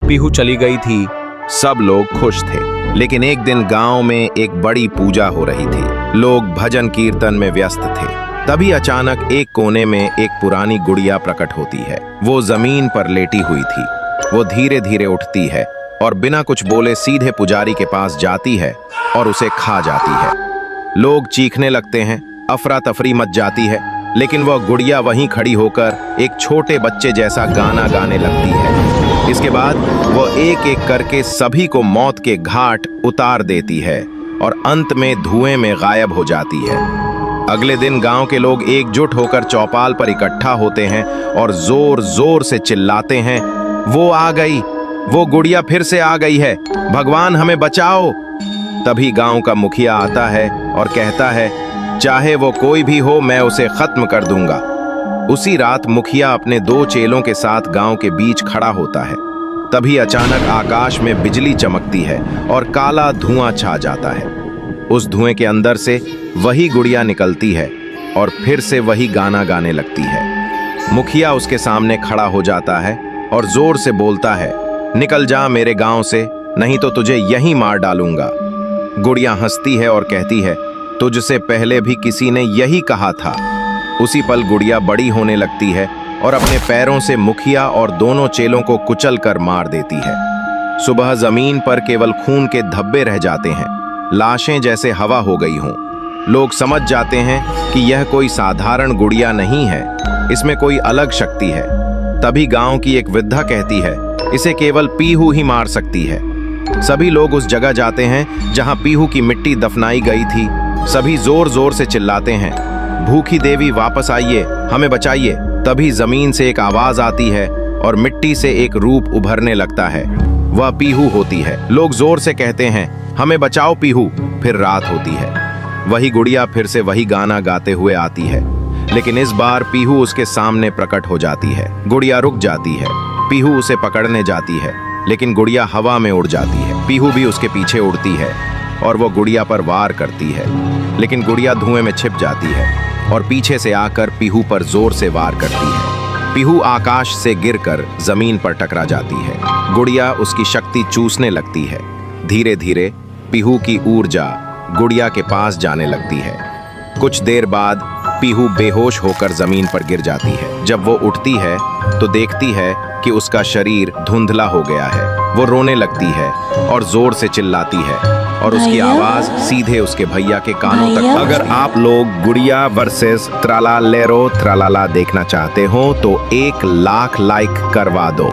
पीहू चली गई थी। सब लोग खुश थे, लेकिन एक दिन गांव में एक बड़ी पूजा हो रही थी। लोग भजन कीर्तन में व्यस्त थे। तभी अचानक एक कोने में एक पुरानी गुड़िया प्रकट होती है। वो जमीन पर लेटी हुई थी। वो धीरे धीरे उठती है और बिना कुछ बोले सीधे पुजारी के पास जाती है और उसे खा जाती है। लोग चीखने लगते हैं, अफरा तफरी मच जाती है, लेकिन वह गुड़िया वहीं खड़ी होकर एक छोटे बच्चे जैसा गाना गाने लगती है। इसके बाद वह एक एक करके सभी को मौत के घाट उतार देती है और अंत में धुएं में गायब हो जाती है। अगले दिन गांव के लोग एकजुट होकर चौपाल पर इकट्ठा होते हैं और जोर जोर से चिल्लाते हैं, वो आ गई, वो गुड़िया फिर से आ गई है, भगवान हमें बचाओ। तभी गांव का मुखिया आता है और कहता है, चाहे वो कोई भी हो, मैं उसे खत्म कर दूंगा। उसी रात मुखिया अपने 2 चेलों के साथ गांव के बीच खड़ा होता है। तभी अचानक आकाश में बिजली चमकती है और काला धुआं छा जाता है। उस धुएं के अंदर से वही गुड़िया निकलती है और फिर से वही गाना गाने लगती है। मुखिया उसके सामने खड़ा हो जाता है और जोर से बोलता है, निकल जा मेरे गांव से, नहीं तो तुझे यहीं मार डालूंगा। गुड़िया हंसती है और कहती है, तुझसे पहले भी किसी ने यही कहा था। उसी पल गुड़िया बड़ी होने लगती है और अपने पैरों से मुखिया और दोनों चेलों को कुचल कर मार देती है। सुबह जमीन पर केवल खून के धब्बे रह जाते हैं, लाशें जैसे हवा हो गई हों। लोग समझ जाते हैं कि यह कोई साधारण गुड़िया नहीं है, इसमें कोई अलग शक्ति है। तभी गांव की एक वृद्धा कहती है, इसे केवल पीहू ही मार सकती है। सभी लोग उस जगह जाते हैं जहां पीहू की मिट्टी दफनाई गई थी। सभी जोर जोर से चिल्लाते हैं, भूखी देवी वापस आइए, हमें बचाइए। तभी जमीन से एक आवाज आती है और मिट्टी से एक रूप उभरने लगता है। वह पीहू होती है। लोग जोर से कहते हैं, हमें बचाओ पीहू। फिर रात होती है। वही गुड़िया फिर से वही गाना गाते हुए आती है, लेकिन इस बार पीहू उसके सामने प्रकट हो जाती है। गुड़िया रुक जाती है। पीहू उसे पकड़ने जाती है, लेकिन गुड़िया हवा में उड़ जाती है। पीहू भी उसके पीछे उड़ती है और वो गुड़िया पर वार करती है, लेकिन गुड़िया धुएं में छिप जाती है और पीछे से आकर पीहू पर जोर से वार करती है। पीहू आकाश से गिरकर जमीन पर टकरा जाती है। गुड़िया उसकी शक्ति चूसने लगती है। धीरे धीरे पीहू की ऊर्जा गुड़िया के पास जाने लगती है। कुछ देर बाद पीहू बेहोश होकर जमीन पर गिर जाती है। जब वो उठती है तो देखती है कि उसका शरीर धुंधला हो गया है। वो रोने लगती है और जोर से चिल्लाती है और उसकी आवाज सीधे उसके भैया के कानों तक। अगर आप लोग गुड़िया वर्सेस ट्रालालेरो ट्रालाला देखना चाहते हो तो 1 लाख लाइक करवा दो।